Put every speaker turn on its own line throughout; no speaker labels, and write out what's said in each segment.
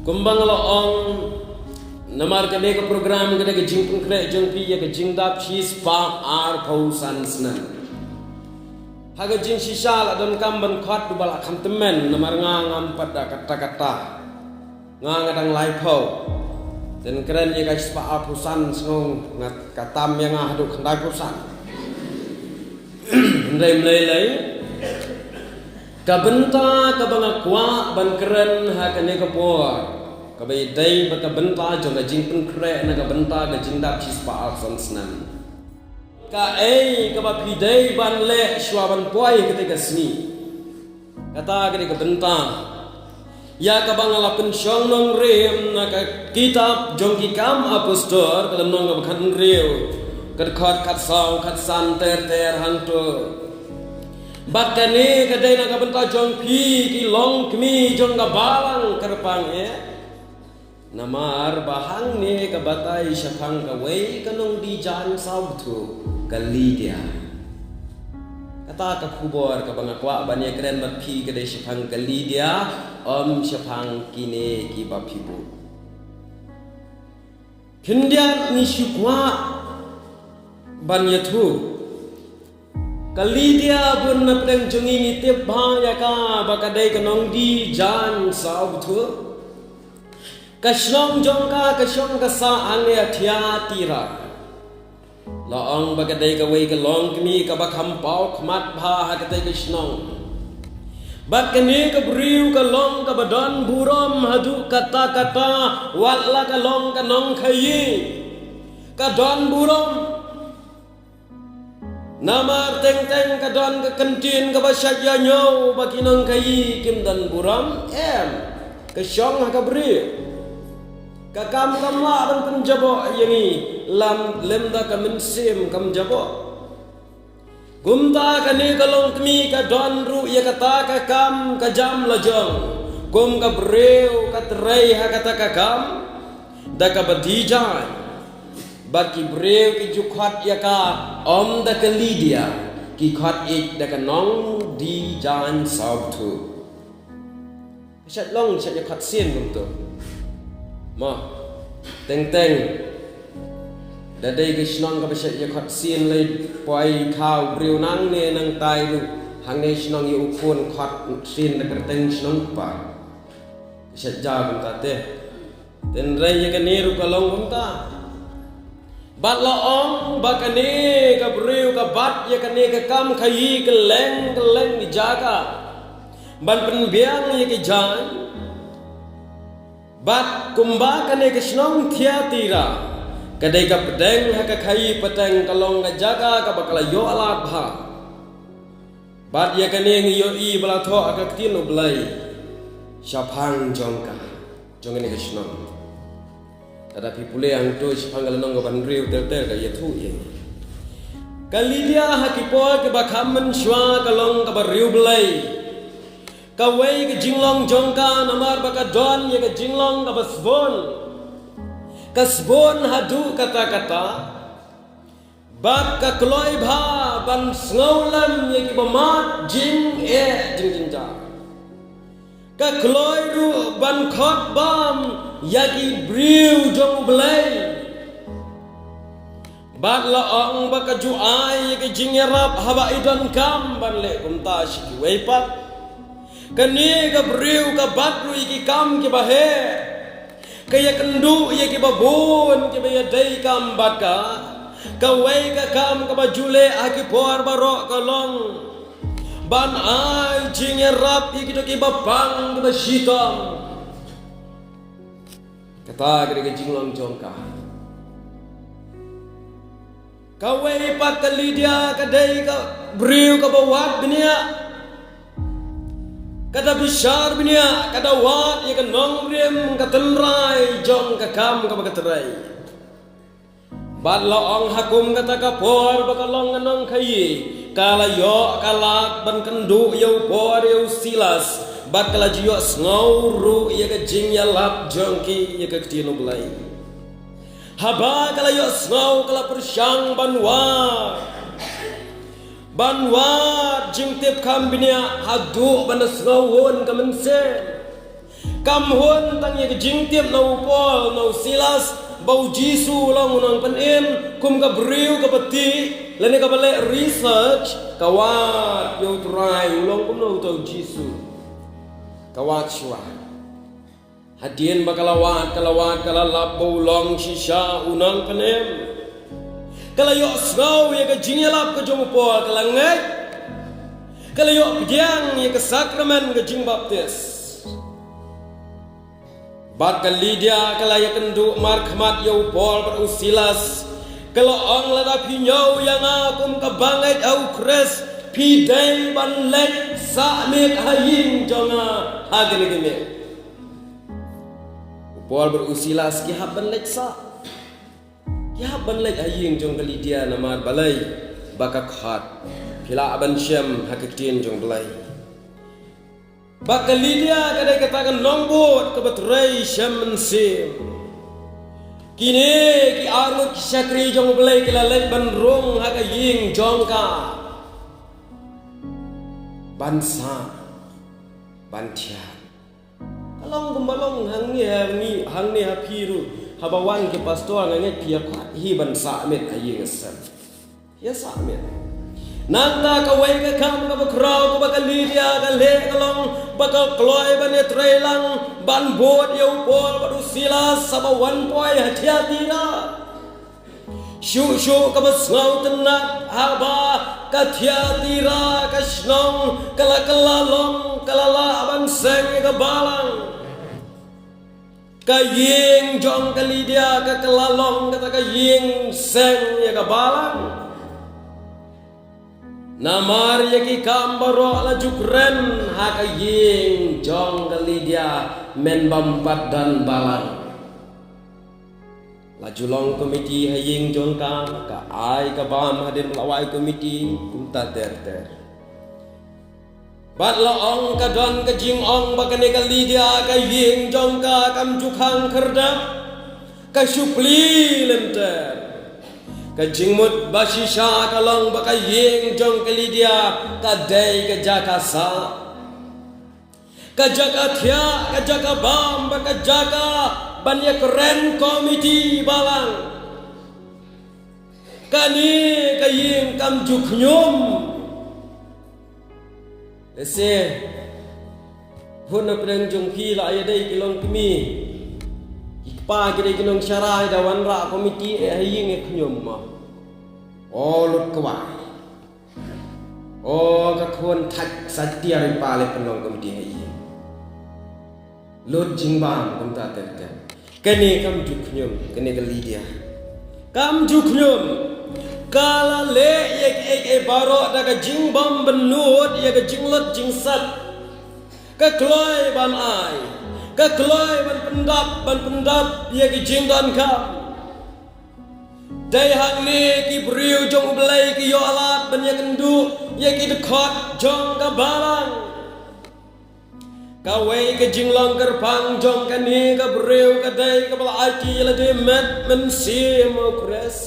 kumbang loong namar kade ke program kade ke jing pengkre jong pi ya ke jing dap chis pa ar pausan snan haga jing shisha la don kamban khat du bala kham temen namar ngam pada kata-kata ngadang lai pau dan keren ya guys pa ar pausan snong ngat katam yang adu khandai pausan ndai mlei kabenta kabanga kwa ban keren ha kane kapor kabai dai ba kabenta jong jing pengkre na kabenta ga jing dap chis pa ar san snan ka ei ka ba pidai ban le shwa ban poi ketika sini kata ke ke benta ya ka bang la pen shong nong rem na ka kitab jong ki kam apostol kalam nong ka khan reu kad khat khat saw khat san ter hang to bakane ka dai na ka benta jong pi ki long kmi jong ka balang kerpang namar bahang ne ka batai syafang ka wei kanong di jan saw tu kali dia kata ka kubor ka bang akwa ban ye kren bat phi ka dai syafang kali dia syafang kine ki ba phi bu hindia ni syukwa ban ye tu kali dia bun na prem jungi ni tip bha ya ka ba ka dai kanong di jan saw tu kasyong jongka kasyong kasa ane atia tira laong bagadai ka wei ka long kmi ka bakham pau khmat bha ha ka tai kishnong bakane ka briu ka long ka badan buram hadu kata kata walla ka long ka nong khayi ka don buram namar teng teng ka don ka kantin ka basya nyo baki nong khayi kim dan buram kasyong ha ka briu kakam kamla ban penjabo yani lam lemda kamen sim kam jabo gumta kane kalong tmi ka don ru ya kata ka kam ka jam lajong gum ka breu ka trei ha kata ka kam da ka badija baki breu ki jukhat ya ka om da ka lidia ki khat ik da ka nong di jan sabtu shat long shat ya khat sin gum tu ma teng teng dadai gishnong ka basya ya khat sin le poi khau briu nang ne nang tai lu hang ne shnong yu phun khat sin na teng shnong pa sya ja bum ta te ten rai ya ka ne ru ka long bum ta bat la ong ba ka ne ka briu ka bat ya ka ne ka kam khai ka leng ni jaga ban pen biang ya ki jan bat kumba kane kishnong thia tira kadai ka pedeng ha ka khai pateng kalong ka jaga ka bakala yo alat bha bat ya kane ngiyo i bala tho aka tin oblai syafang jongka jongene kishnong tetapi pule yang tu syafang galong ban riu tel ka ya thu ye kali dia ha ki po ke bakham men shwa kalong ka ba riu blai kawai ke jinglong jongka namar baka don ya ke jinglong ka basbon hadu kata-kata bak ka kloi bha ban snaulam ya ki bamat jing jing ja ka kloi ru ban khot bam ya ki briu jong blai bat la ong baka ju ai ya ke jing rap haba idon kam ban le kumta shi wei pat kani ka briu ka batru iki kam ke bahe kaya kendu ye ke babon ke baya dai kam baka ka wei ka kam ka bajule aki por barok ka long ban ai jing rap iki to ke bapang ba shitam kata ke jinglong jongka ka wei pat ka lidia ka dai ka briu ka bawat dunia kata besar binia kata wat ya kan nong rem ka tenrai jong ka kam ka bagaterai bad la ong hakum kata ka por bakalong nong khai kala yo kala ban kendu yo por yo silas bad kala jiyo ngau ru ya ka jing ya lap jong ki ya ka tino blai haba kala yo ngau kala persyang banwa banwa jing tip kam binia hadu banas ngawon ka mense Kam huan tang ye jing tiap nau Paul nau Silas bau Jisu long unang panem kum ka briu ka pati lene ka bale research kawat yo try ulong kum nau tau Jisu kawat shwa hadien bakalawat kalalap bau long shisha unang panem kalayo sgau ye ka jingelap ka jong Paul kalangai kalayo pjang ye ka sakramen ka jing baptis Bat Lydia kalaya kenduk markhamat yau Paul berusilas kalau ong lada pinyau yang akum kebangai au kres pidai ban lek sakmet hayin jonga hagene gene Paul berusilas ki haban lek sa ki haban lek hayin jong Lydia nama balai bakak hat pila aban syam hakitien jong balai Bakal Lydia kadai katakan longbot kebeturai syam sim. Kini ki arut ki syakri jong belai kilalek ban rong haka ying jongka. Bansa bantia. Kalong kumbalong hangni hapiru habawan ki pastor nganget pia kwat hi bansa met aying asam. Ya samet. Nanda kawai ka kam ka bakrau ka bakal Lydia ka le kalong bakal kloy ban trailang ban bot yau Paul berusilas sama wan poi hati-hati na shu ka basngau tenat haba ka hati ra ka snong kala kalala ban seng ka balang ka ying jong ka Lydia ka kalalong ka ying seng ka balang Namar yaki kambaro ala jukren haka ying jong ka Lydia men bampat dan balang lajulong komiti haying jong ka ai ka bam hadir melawai komiti kumta ter bat laong ka don ka jing ong bakane ka Lydia ka ying jong ka kam jukhang kerda ka supli lenter Kajingmut basisha kalong baka ying jong ka Lydia kadai ka jakasa kajaka thia kajaka bam baka jaka banya keren komiti balang kani kaying kam juknyum lese huna preng jong pila ayadai kilong kemi Pa kita kinong syarai dawan ra komiti haying e knyum ma lut kwa ka khon thak satya ri pa le penong komiti haying lut jingbam kum ta ter kene kam juk knyum kene ka Lydia kam juk knyum kala le ye baro daga jingbam benut ye ka jinglot jingsat ka kloy ban ai ka kloy ban pendap ye ki jingdan ka dai hang ni ki briu jong belai ki yo alat ban ye kendu ye ki dekhot jong ka balang ka wei ka jinglang kerpang jong ka ni ka briu ka dai ka bala aci la de met men si mo kres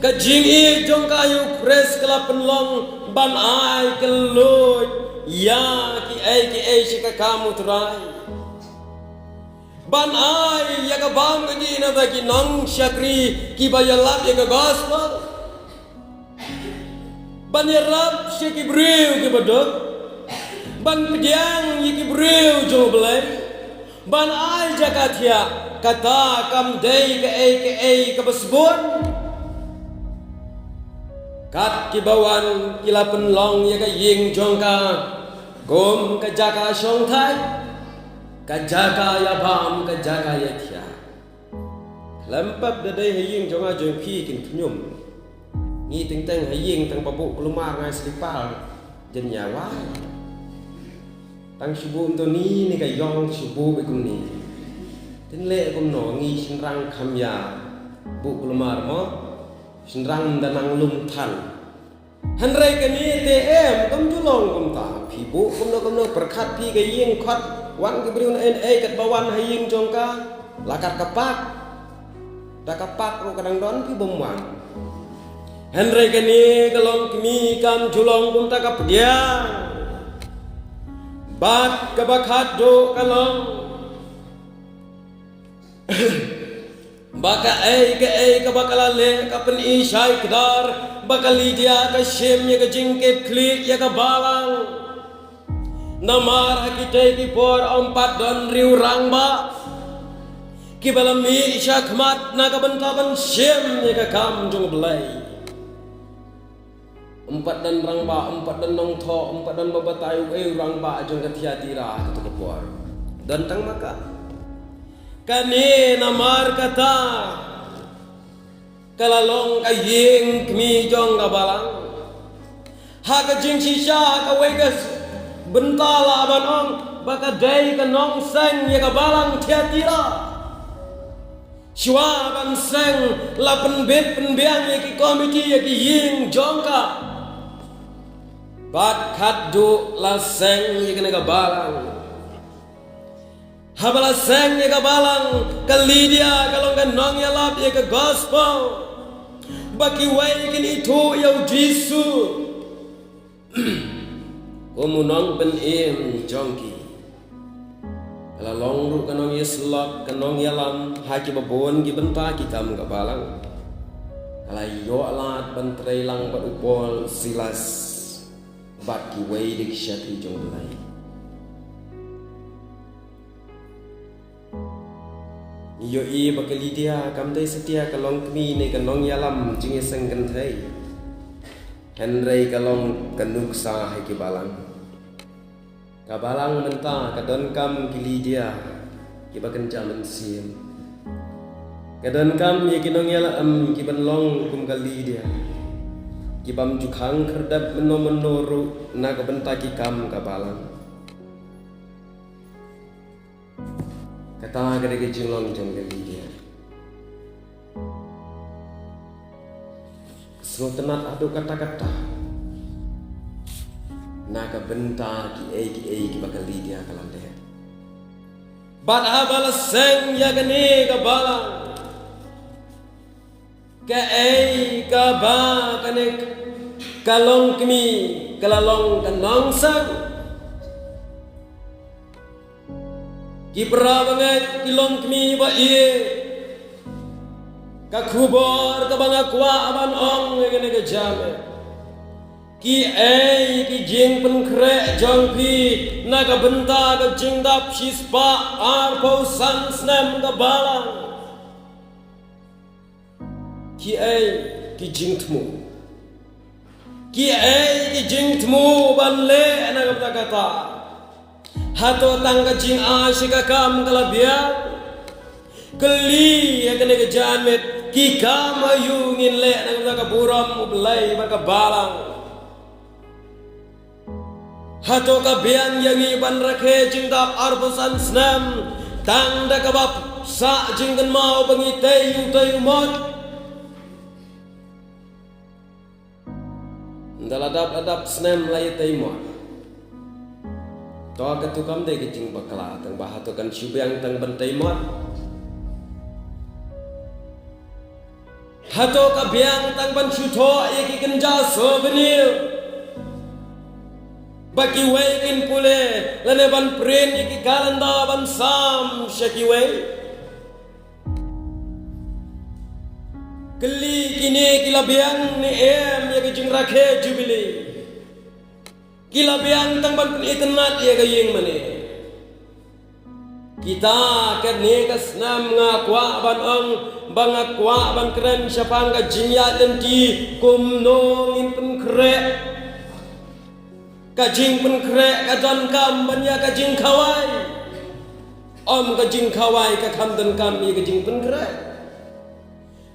ka jing i jong ka yu kres kala penlong ban ai ke loy ya ki ai si ka kamu terai ban ai ya ka bang gi na da ki nang syakri ki bayalap ya ka gospel ban ya rap si ki briu ki badok ban pediang yi ki briu jo belai ban ai jakatia kata kam dei ka ai ka basbon kat ki bawan kila penlong ya ka ying jongka Gom kajaka syong thai kajaka ya bam kajaka ya thia lampap da dai haying jonga jong phi kin knyum ni ting teng haying tang pabu kelumar ngai slipal jen ya wa tang subu to ni ka yong subu be kum ni tin le kum no ngi sinrang kham ya bu kelumar mo sinrang danang lum than Hanrai kani TM kum julong kum ta pibu kum no berkat pi ke ying khat wan ke briun kat bawan haying jongka lakat kapak da kapak ro kadang don pi bomwan Hanrai kani kalong kemi kam julong kum ta kap dia bat kabakat do kalong baka ay kabakalale kapen ishay kedar bakalidia ka shem ya ka jingkep klik ya ka balang namar hakite ki por ompat don riu rangba ki balami isya khmat na ka bentaban shem ya ka kam jong belai empat dan rangba empat dan nongtho empat dan babatayu rangba jong ka tiatira ka to por dan tang maka kani namar kata kalalong kaying kmi jong gabalang haka jing shisha ka wegas bentala banong baka day ka nong seng ya gabalang tiatira shwa ban seng lapen bet penbiang ya ki komiti ya ki ying jong ka bat kadu la seng ya ka gabalang habala seng ya ka balang kalidia kalong ka nong ya lap ya ka gospel baki way kin itu ya jisu kumunong pen im jongki kala long ru kanong yeslok kanong yalam haki babon ki benta ki kam ka balang kala yo alat bentrei lang bat upol silas bat ki way dik syati jong belai yo i bakalidia kamdai setia kalong kmi ne kanong yalam jingi sengkan thai henrei kalong kanuk sa hai ki balang kabalang menta kadon kam kilidia ki bakan jaman sim kadon kam ye kinong yalam ki banlong kum kalidia ki bam jukhang kherdap menoru na ka benta ki kam kabalang kata gede ke jinglong jong kali dia semua tenat adu kata-kata naga benta ki bakal dia kalang dia bat abal seng ya gane ka balang ka ka ba kane kalong kmi kalalong kanong sang ki prabangat kilong kmi ba iye ka khubor ka banga kwa aban ong ngene ka jame ki ki jing pen kre jong pi na ka benta ka jing dap shispa ar po san snem ka balang ki ki jing tmu ki jing tmu ban le na ka kata hato tangga jing asyika kam kalabia keli ya kene kejamet ki kam ayungin le nang ka buram ublai maka balang hato ka biang yang iban rakhe jing dap arbosan snam tangda ka bap sa jing kan mau bangitay yu tayo mot daladap snam lai tayo mot toa ketukam deh kecing bakla tang bahato kan syubyang tang bantai mot hato kabyang tang ban syutho ye ki kenja souvenir baki way kin pule lane ban pren ye ki kalanda ban sam shaki way keli kini kilabyang ni em ye ki jing rakhe jubili kila biang tang ban itenat ye gayeng mane kita ken ne kasnam nga kwa ban ong banga kwa ban kren syapang ka jinya lenti kum nong in pen kre ka jing pen kre ka don kam banya ka jing khawai om ka jing khawai ka kham don kam ye ka jing pen kre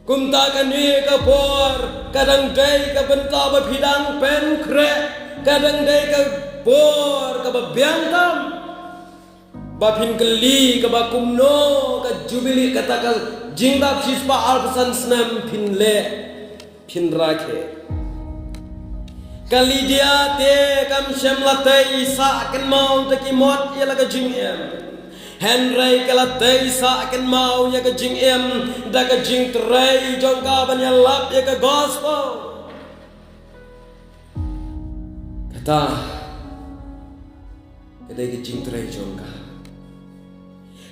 kum ta ka ne ka por kadang dai ka benta ba phidang pen kre kadang day ka bor ka babyang kam bapin keli ka bakumno ka jubili kata ka jingdap sispa alpasan snam pin le pin rakhe kali dia te kam shemlatai sa ken mau te ki mot ya la ka jing em henrai kala te sa ken mau ya ka jing em da ka jing trai jong ka ban ya lap ya ka gospel kata kedai ke jing trai jongka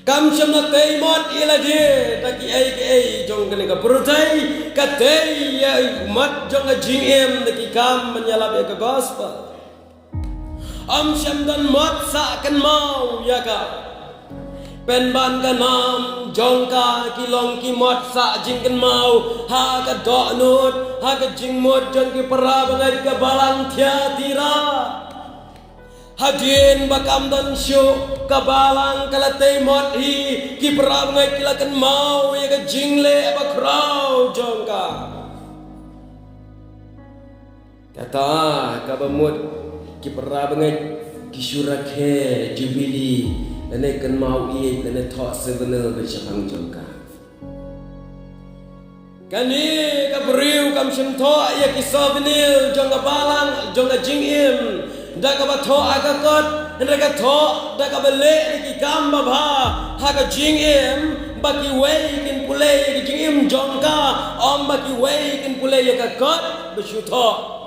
kam syam na tei mot ila je taki ai jong kene ka pertai ka tei ya mat jong ka jing em taki kam menyalap ya ke gospel am syam dan mot sa kan mau ya ka pen ban ka nam jong ka kilong ki mot sa jing kan mau ha ka do nut ha ka jing mot jong ki para bangai ka balang thia tira hadien bakam dan syo ka balang kala tei mot hi ki para bangai kila kan mau ya ka jing le ba krau jong ka kata ka bamut ki para bangai ki syurakhe jubili Lene kan mau iye lene thok sebenel bercakang jongka. Kani ka beriu kam sim thok ya ki sebenel jongka balang jongka jingim. Da ka ba thok aga kot da ka thok da ka bele ki kam ba bha ha ka jingim baki wei kin pulei ki jingim jongka om baki wei kin pulei ya ka kot besyu thok.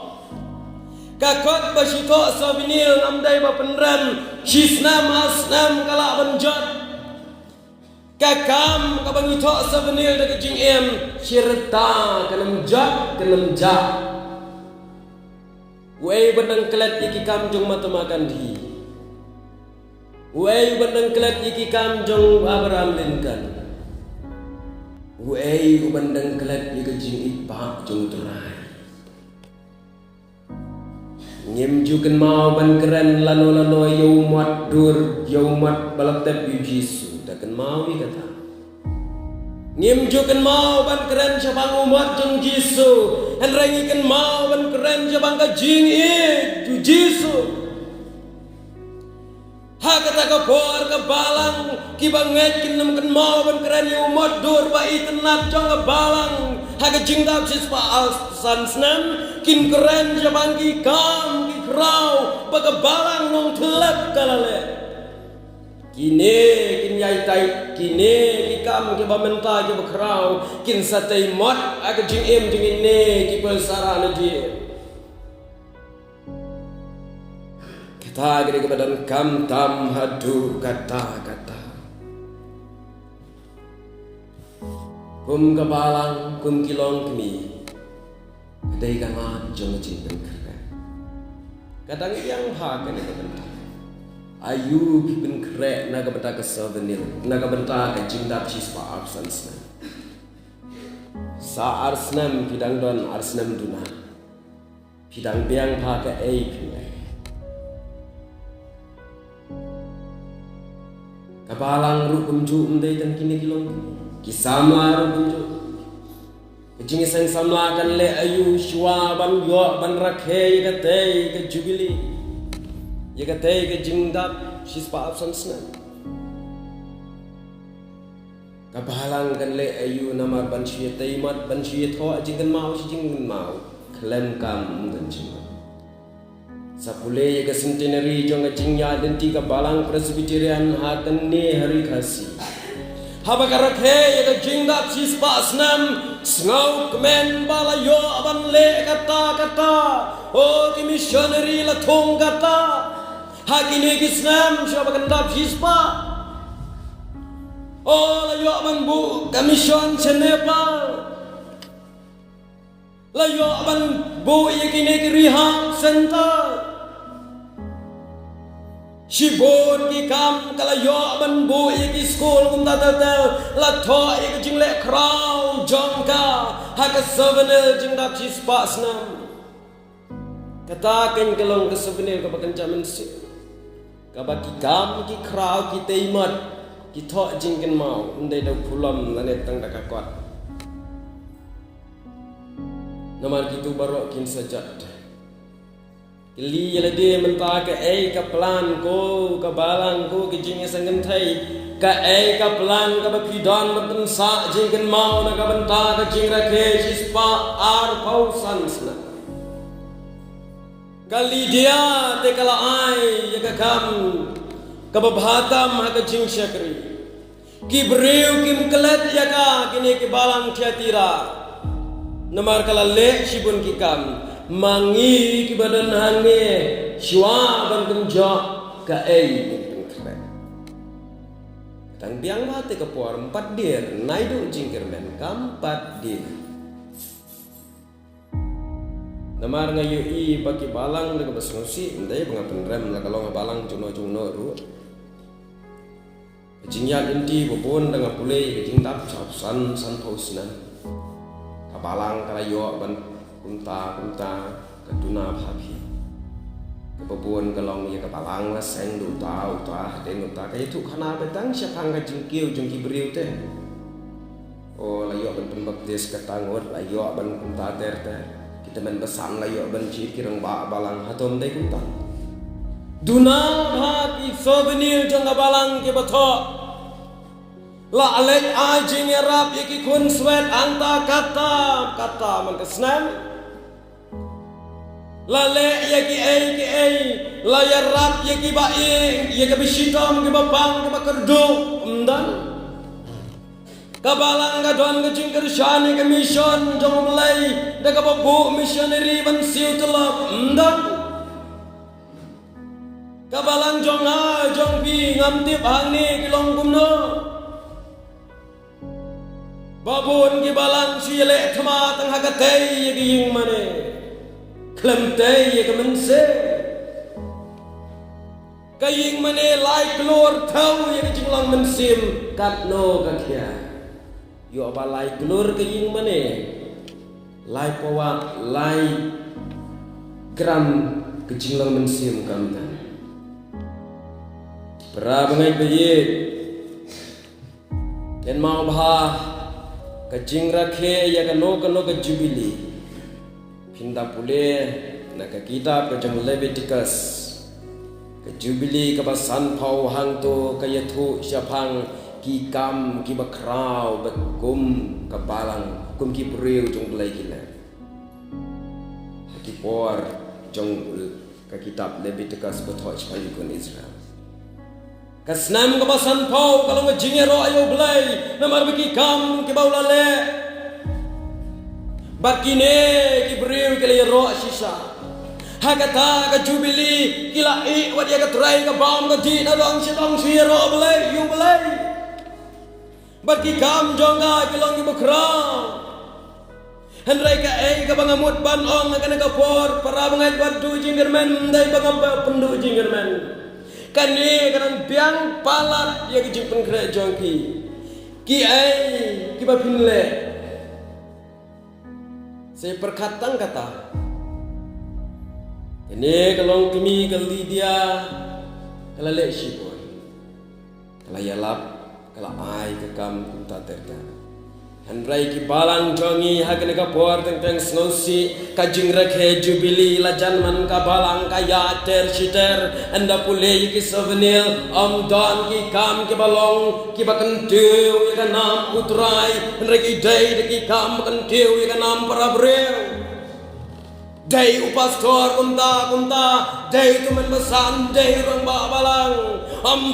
Kakot basito sabinil namdai bapenran shisnam asnam kala banjot kakam kabangito sabinil da jing em syirta kanam jat wei bandang kelat iki kam jong matamakan di wei bandang kelat iki kam jong Abraham Lincoln wei bandang kelat iki jing ipak jong turai ngem juken mau ban keren lano yau mat dur yau mat balap tep yu jisu daken mau i kata ngem juken mau ban keren sabang umat jeng jisu en rengi ken mau ban keren sabang ka jing i ju jisu ha kata ka por ka balang ki banget ken nem ken mau ban keren yau mat dur ba i tenat jong ka balang ha ka jing dap sis pa san snam kin keren sabang ki kam ki krau baga balang nong telap kalale kine kin yai tai kine ki kam ki bamenta ki bakrau kin satai mot aga jing em jing ne ki persarana ji kata gede kebadan kam tam hadu kata kum kabalang kum kilong kemi kedai kamat jong jing keren kadang yang hakan itu bentar ayu pipin keren naga beta ke souvenir naga beta ke jingdap cispa absence sa arsnam pidang don arsnam duna pidang biang pakai pine kabalang rukum ju umdai dan kini kilong kisama rukum ju Kecing sang samla kan le ayu shwa ban yo ban rakhe ye kate ke jubili ye kate ke jingdap shispa absence ka balang kan le ayu namar ban shye taimat ban shye tho jingan mau jingan mau klem kam dan jing sapule ye ke centenary jong jingya den ti ka balang presbyterian ha kan ne hari khasi habakarak he ye jingdap shispa asnam Sngau kemen balayo aban le kata oh ki missionary la thong kata hakine kisnam siapa kendap hispa oh la yo aban bu commission Nepal la yo aban bu yakine ki rehab center Shibon ki kam kala yo aban bu ki school kum tatal la tho ek jing le crow jongka hak sebenel jing dap cispa snam kata ken kelong ke sebenel ka bakan jamin si ka baki kam ki crow ki teimat ki tho jing ken mau ndai da pulam lanet tang da kakot namar kitu barok kin sajat Kili yala dia mentah ke ka pelan ko ka balang ko ke jing sangan thai ka ka pelan ka bapidon matan sa jing kan mau na ka banta ka jing rakhe sispa ar pausan sna kali dia te kala ai ya ka kam ka babhatam ha ka jing shakri ki breu kim kalat ya ka kini ki balang thiatira namar kala le shibun ki kam mangi ki badan hange shwa ban kenja ka ni keren. Tang biang mati ke puar 4 dir, naidu jingkir men kam 4 dir. Namar ngayu i baki balang daga basnusi, ndai pengapen rem la kalau ngabalang cuno ru. Jingyat inti bopon dengan pulai jing tap san pausnan. Kabalang kalayo ban kunta kaduna phapi. Kebopon kalong ya kabalang la seng du ta den uta kay tu khana betang syapang ka jingkiu jingki beriu te. Oh layo ban pembak des katangot layo ban kunta ter. Kita men besan layo ban ci kirang ba balang hatom dai kunta. Duna phapi souvenir jang kabalang ke bathok. La alek ajing rap iki kun swet anta kata man kesnam. La le yaki ai la ya rap yaki baing yaki bisitom ke babang ke bakerdo umdan. Kabalang ka don ka jingker shani ke mission jong mulai da ka babu missionary ban siu telap umdan. Kabalang jong pi ngamtip hangni kilong kumno. Babun ki balang sile thama tang hakatei ye ying mane klemtei ye kemense kaying mane lai klor thau ye jinglang mensim katno kakhya yo ba lai klor kaying mane lai pawa lai gram kejinglang mensim kamtan pra bangai bayi dan mau bah kajing rakhe ya kano ke Jubili pinda pule na ka kitab ka jang Leviticus ka Jubili ka basan pau hang to ka yathu syapang ki kam ki bakrau bakum ka balang kum ki priu jong belai gila ki por jong ka kitab Leviticus batho chpai kun Israel. Kasnam ka basan pau kalau ngejingero ayo belai namar bagi kam ke baulale bakine ki beriu ke ro sisa hakata ka Jubili kila i wat ya ka trai ka bam ka di na dong si ro belai yu belai bagi kam jonga kilong ki bukra Hendrai ka ka bangamut banong ka nagapor para bangai badu jinggermen dai bangam pendu jinggermen kani kanan biang palat ya ki jipun kre jongki ki ki ba pinle saya perkatang kata ini kalau kami kali dia kalau lek sipon kalau yalap kalau ai ke kam kunta terta Handrai ki balang jongi hagen ka por teng snosi kajing rakhe Jubili lajan man ka balang ka ya ter shiter anda pule ki souvenir don ki kam ki balong ki bakan tiu ka nam utrai handrai ki dai ki kam bakan tiu ka nam parabreu dai upastor kunta dai tu men besan dai rong ba balang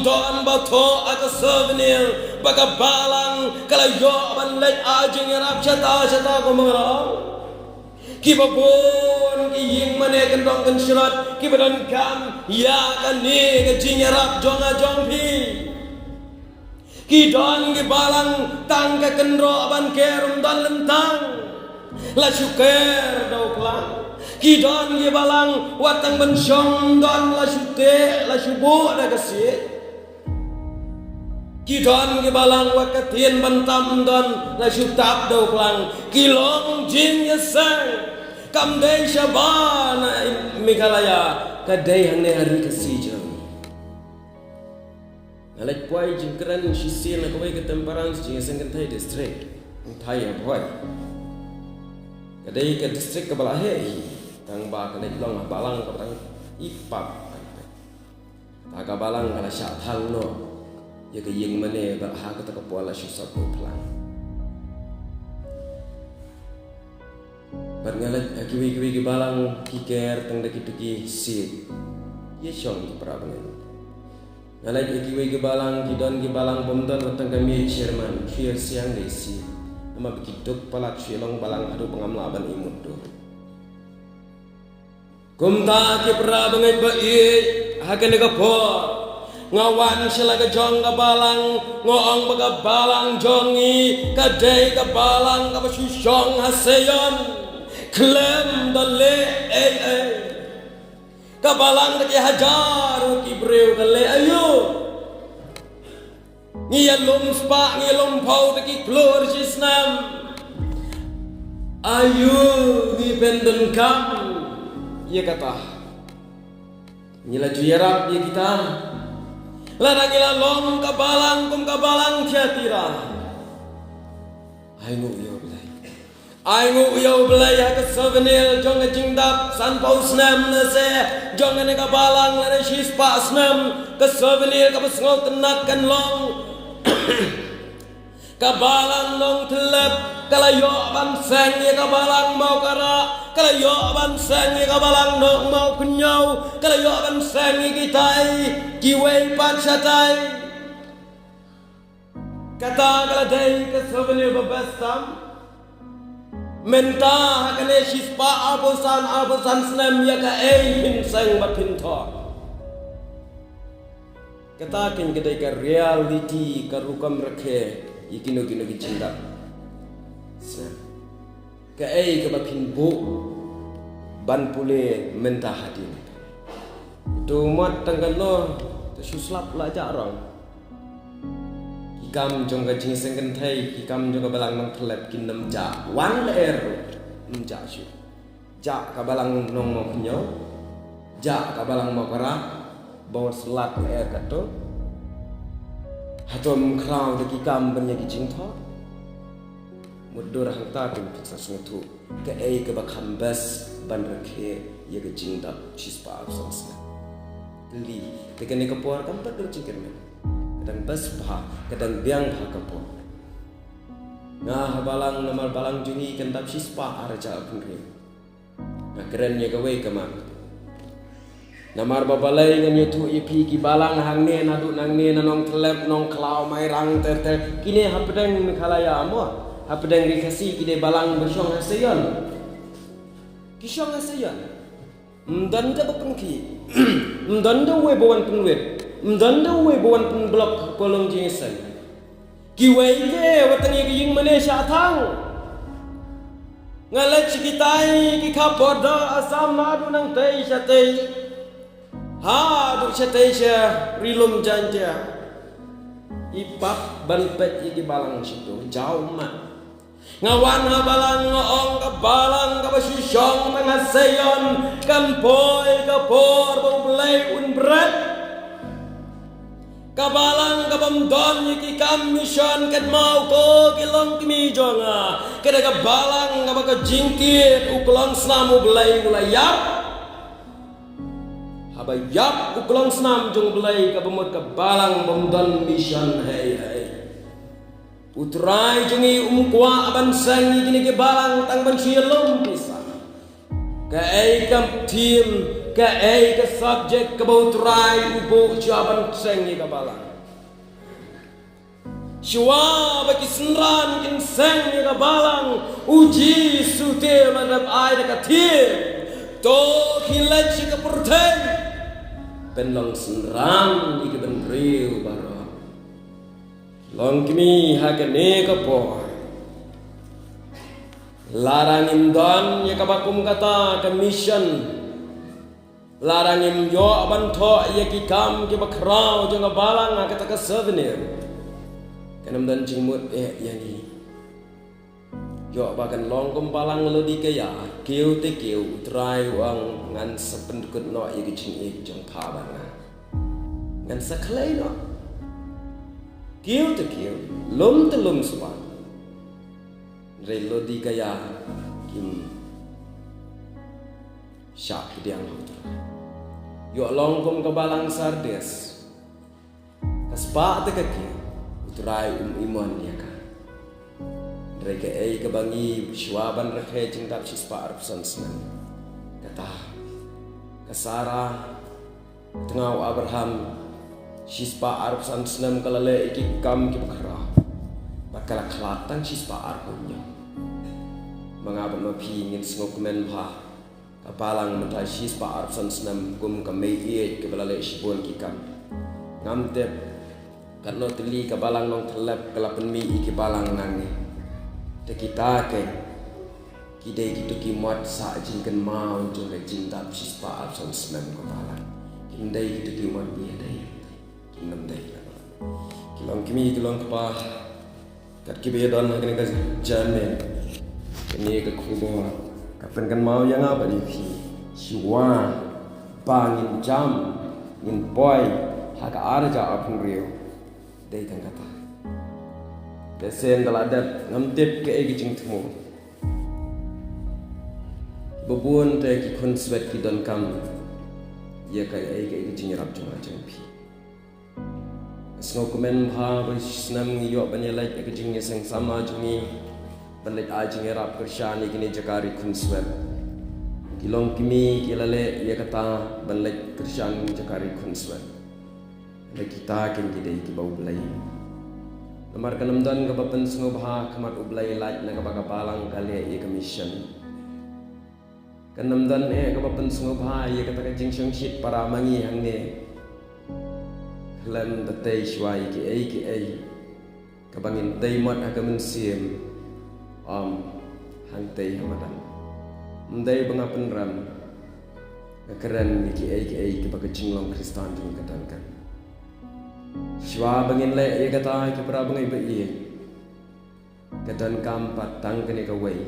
don batho aka souvenir baga balang kalayo ban lek ajing rap chata ko mangrang ki babon ki ying mane kendong kan surat ki badan kam ya kan ni ke jing rap jonga jongpi ki don ki balang tang ke kendro ban kerum dan lentang la syuker dau klang ki don ki balang watang ban syong don la syute la syubu da kasih Kidon ki balang wakatin bantam don la syutap dau klang kilong jing yesang kamdei syabana Meghalaya kadai hang ne hari kesijang nalek puai jingkran shisil na kawai ke temparan jing yesang kentai district thai boy kadai ke district ke balahe tang ba kanai long balang ka tang ipap ta balang kala sya thang no ya ke ying mane ba ha ka ta pola susah ko plan bar ngalat akiwi ki balang kiker tang daki sit ye syong ki praben ngalat akiwi ki balang kidon ki balang bomdon watang kami chairman fier siang desi nama begitu palat syelong balang adu pengamlaban imut do kumta ki praben ba hakan ka por ngawan sila ka jong ka balang ngoong baga balang jongi kadai ka balang ka basyong haseyon klem dale ka balang ka hajar ki breu ka le ayo ngiyalom spa ngiyalom pau ki klor sisnam ayo ni benden kam ye kata nyila juyarap ye kita larang ila long kabalang kum kabalang tiatira aingu yo belai ha ka souvenir jong jingdap san paus nam na se jong ne kabalang la shis pas nam ka souvenir ka pasngot nak kan long kabalang long telep kalayo ban sang ye kabalang mau kara kalayo ban sang ye kabalang no mau kunyau kalayo ban sang ye kitai kiwei pan satai kata kaladai ke souvenir babastam menta hakane shispa abosan senam ya ka hin sang batin tho kata kin kedai ka reality ka rukam rakhe ikino kino ki cinta ka ai ka bapin bu ban pule mentah hati tu mat tangalo tu suslap la jarang ikam jong ka jing sengken thai ikam jong ka balang mang thlep kin nam ja wan er nam ja shu ja ka balang nong mo nyo ja ka balang mo kara bawa selat er kato hatom krau de ikam banya ki jing tho mudur hangta tu piksa sungutu ke ai ke bakam bas ban rakhe ye ke jingdap chispa absans li te ke ne ke por kam tak jingker men kadang bas bha kadang biang bha ke por nah balang namal balang jungi kendap chispa arja pungre na keren ye ke we ke mak namar babalai ngan yutu ipi ki balang hang ne nadu nang ne nanong telep nong klau mai rang ter kini hapdeng khalaya mo hapdeng rikasi kide balang bersyong hasayon kisyong hasayon mdanda bapengki mdanda we bawan penwet mdanda we bawan penblok polong jingisan kiwei ke watangi ki ying malaysia thang ngalet cikitai ki kapoda asam nadu nang tei satei ha du satei sya rilum janja ipap ban pet iki balang situ jauh mat ngawan ha balang ngoong ka balang ka basyong mangasayon kan boy ka por bau belai un berat ka balang ka bamdon iki kam mission kan mau ko kilong kimi jonga kada ka balang ka baka jingkit uklong snamu belai ulayap habayap uklong snam jong belai ka bamot ka balang bamdon mission hey Utrai jungi umkwa aban sangi kini ke balang tang ban syelom pisah. Ka ai kam tim, ka ai ka subject ka utrai ubo jaban sangi ka balang. Shwa baki senran kin sangi ka balang uji sute manap ai ka tim. To hilaj ka purten. Penlong senran iki ben riu baro. Long kimi hakane ka por larangim don ya kabakum kata ka mission larangim yo aban tho ya ki kam ki bakrao jong balang kata ka souvenir kanam dan jimut yani yo bagan long kum balang lo di kaya kiu te kiu try wang ngan sependukut no ya ki jing jong pha banga ngan saklai no kiu te kiu, lum te lum swan. Relo di kaya kim syak diang hutra. Yo long kum kabalang sardes. Kaspa te kiu, utrai iman ya kan. Reke ei kebangi sywaban rekhe jingdap sispa arpsan senan. Kata kasara tengau Abraham sispa arp san senam kalale iki kam ki bakra bakala khlatan sispa arpunya mangaban ma phi ngin smok men pha apalang mentai sispa arsan senam kum kami iet ke balale sibon kikam ngamtep kan no teli ke balang nong telep kelapen mi ke balang nangi te kita ke kidai gitu kimat sa jingkan mau jole jintap sispa arsan senam ke balang kindai gitu kimat bi dai kinam dai kilong kimi kilong pa kat kibe don kene ka jane ini ke kubo kapan kan mau yang apa di pi siwa bangin jam in boy haka arja apun rio dai kan kata desen daladat ngamtip ke egi jingtmu bobon te ki kun swet ki don kam ya kai egi jingrap jong ajeng pi Snow komen ha bersnam yo banyalai ke jingnya sang sama jungi banlek ajing erap kersyani kini jakari kunswet kilong kimi kilale ya kata banlek kersyan jakari kunswet ada kita kin kidai ki bau belai lamar kanamdan ka bapen Snow bha kamat ublai laj na ka bagapalang kali ya commission kanamdan ka bapen Snow bha ya kata ka jing shit para mangi hangne lam tatay shwai ki ai kabangin daimot akamen sim hang tay hamadan mday bangapen ram keren ki ai ki bagajinglong kristan jing kadangkan shwa bangin le ye kata ki pra bangai ba ye kadan kam patang kene ka wei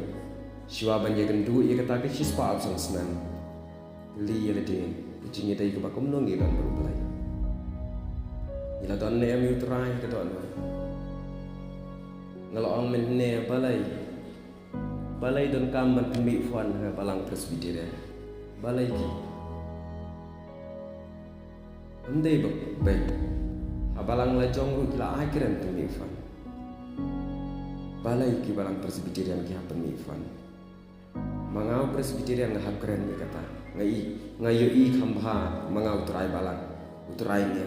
shwa bangye kendu ye kata ki shispa sang snan li ye de jingi dai ka bakum nong ilan berulai ila don ne am utrai ka don ngalong men ne balai don kam man mi fuan ha balang presbyterian balai ki andai be abalang la jong ru la akhiran mi fuan balai ki balang presbyterian ki ha mi fuan mangau presbyterian ha keren ni kata ngayu i khambha mangau utrai balang utrai ni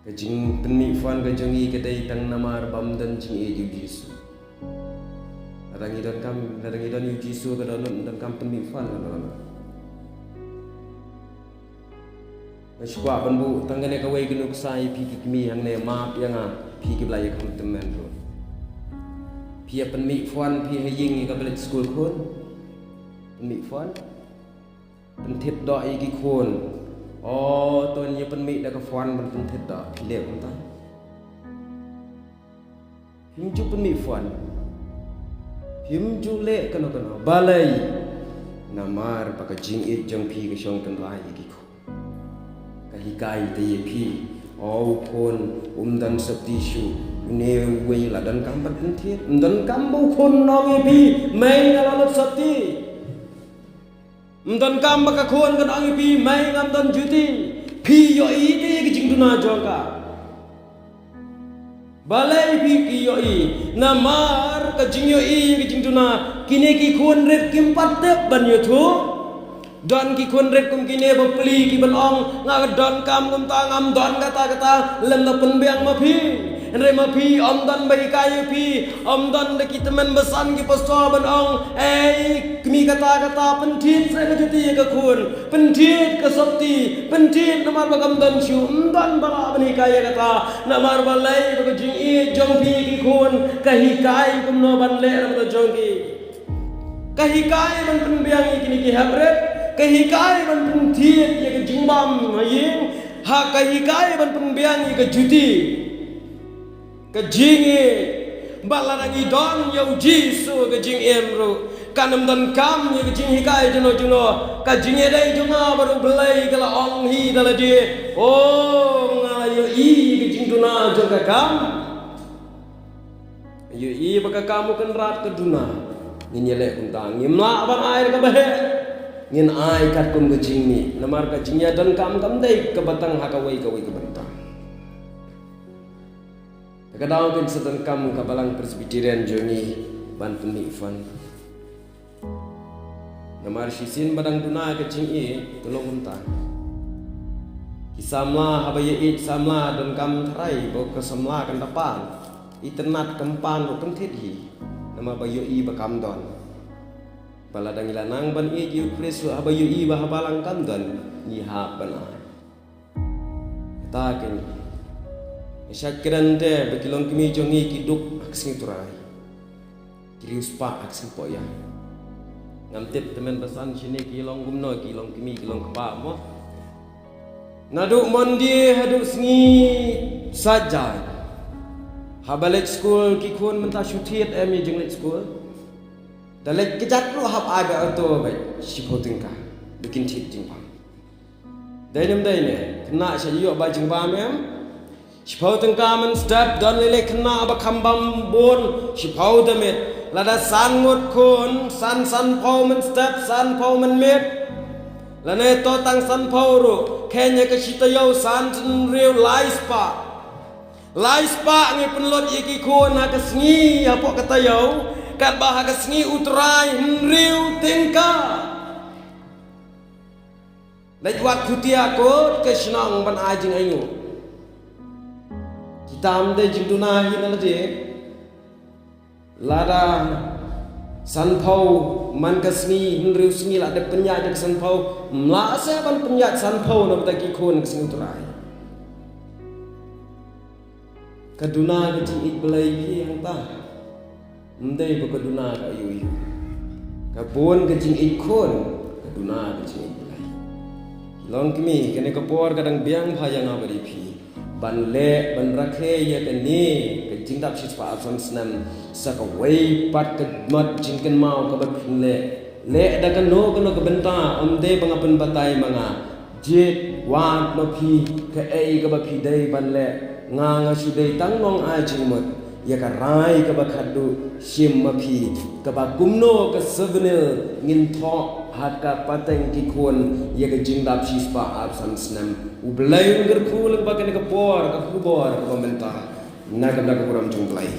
kajing penmi fuan kajongi kedai tang namar bam dan jing e Yesu adangi dan Yesu ka dan kam penmi fuan kan maswa banbu tanggane ka wei genuk sai pi ki mi hang ne ma pi nga pi ki blai ka temen ro pi penmi fuan pi haying ka balik school khon penmi fuan penthit do i ki khon oh tuan ye penmi da ka fuan ban penthit da le kon ta himju penmi fuan himju le kana balai namar pa ka jing it jong pi ka shong kan rai ki ko ka hikai te ye pi oh kon dan sapti shu ne wei la dan kam ban penthit dan kam bu kon no ye pi mai na la sapti dan kam baka khon kan ang pi mai ngam dan juti pi yo i te ki jing duna joka balai pi ki yo i namar ka jing yo i ki jing duna kine ki khon ret kim pat te ban yo thu don ki khon ret kum kine ba pli ki ban ong nga don kam kum ta ngam don kata lem na pen beang ma pi Andre ma pi om don bai kai pi om don de ki teman besan ki pastor ban ong kemi kata pentit saya kejuti ka khun pentit ka sapti pentit namar bagam don shu don bala bani kai kata namar balai ba jing i jong pi ki khun ka hikai kum no ban le ram to jong ki ka hikai ban pen biang i kini ki habret ka hikai ban pentit ye ka jing bam yin ha ka hikai ban pen biang i ka juti ka jingi balarangi don yau jisu ka jing emro kanam dan kam ye ka jing hikai juno ka jing dai juna baru belai kala ong hi dala dia oh ngayo i ka jing duna joka kam yo i baka kamu kan rat ka duna ngin yele untang ngimla ban air ka bahe ngin ai kat kum ka jing ni namar ka jing ya dan kam dai ka batang ha ka wei ka bantang kadang kan sedang kamu kabalang presbyterian jongi ban penmi fan namar sisin badang duna ke jing e tolong unta kisamla habaye it samla dan kam tharai bo ke samla kan dapan iternat kempan bo penthit hi nama bayo i bakam don pala dangilanang ban yu Kristo abayu I bahabalang kandan ni hapana takin Syakirante bekilong kami jongi kiduk aksing turai kirius pa aksing poya ngamtip temen pesan sini kilong gumno kilong kimi kilong kepa mo naduk mondi haduk sengi saja habalet school kikun mentah syutit emi jenglet school dalek kejat lu hab aga auto baik sipotingka bikin tit jingpang dainem daine kena syayuk ba jingpang em Sipau tengkaman step dan lele kena aba kambam bon sipau damit lada sangut kun san pau men step san pau men mit lane to tang san pau ru kenya ke sitayau san real laispa ngi penlot iki kun ha ke sngi apok katayau kat bah ke sngi utrai real tingka laj waktu dia ko ke senang ban ajing ayu Tam de jingduna hin alaje lada sanpau man kasni hinriu singi la de penya de sanpau mla se ban penya sanpau no bagi kon kesing turai kaduna ke jing iblai pi yang ta ndai bu kaduna ka yu yu kabon ke jing ikon kaduna ke jing iblai long kimi kene kapor kadang biang bhaya na bari pi ban le ban rakhe ya kan ni ke jingdap siswa afan snam saka wei pat ke mat jingken mau ke ban le da kan no ke benta de bangapen batai manga jit wan no phi ke ei ke ba phi dei ban le nga su dei tang nong a jingmot ya ka rai ke ba khadu sim ma phi ke ba kumno ke souvenir ngin tho hat ka pateng ki kun ya ke jingdap siswa afan snam ublay ngerkul bagan ke por ke kubor ke pemerintah nak kurang jumpai